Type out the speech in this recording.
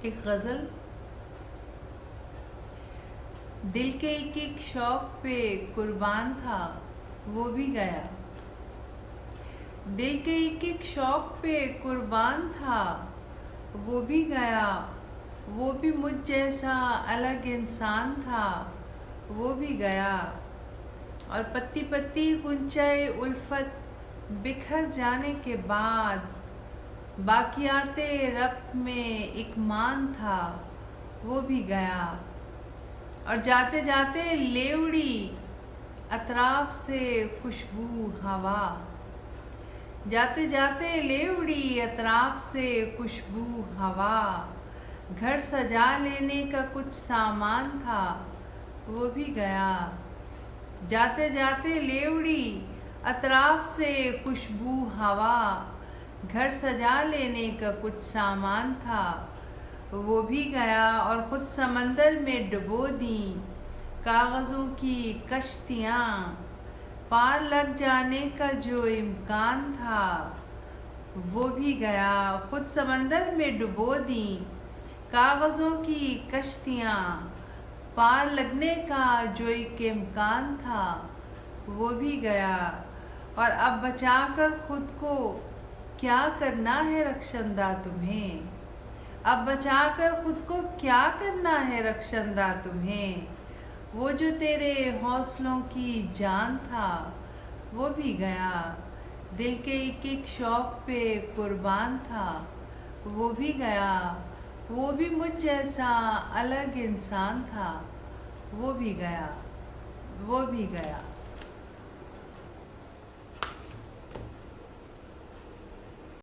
एक गज़ल। दिल के एक एक शौक पे कुर्बान था, वो भी गया। दिल के एक एक शौक पे कुर्बान था, वो भी गया। वो भी मुझ जैसा अलग इंसान था, वो भी गया। और पत्ती पत्ती गुंचाए उल्फत बिखर जाने के बाद बाकियाते रब्त में एक मान था, वो भी गया। और जाते जाते ले उड़ी अतराफ से खुशबू हवा। जाते जाते ले उड़ी अतराफ से खुशबू हवा। घर सजा लेने का कुछ सामान था, वो भी गया। जाते जाते ले उड़ी अतराफ से खुशबू हवा। घर सजा लेने का कुछ सामान था, वो भी गया। और खुद समंदर में डुबो दी कागज़ों की कश्तियाँ। पार लग जाने का जो इम्कान था, वो भी गया। खुद समंदर में डुबो दी कागज़ों की कश्तियाँ। पार लगने का जो एक इम्कान था, वो भी गया। और अब बचाकर खुद को क्या करना है रक्षंदा तुम्हें। अब बचाकर खुद को क्या करना है रक्षंदा तुम्हें। वो जो तेरे हौसलों की जान था, वो भी गया। दिल के एक एक शौक पे कुर्बान था, वो भी गया। वो भी मुझ जैसा अलग इंसान था, वो भी गया। वो भी गया।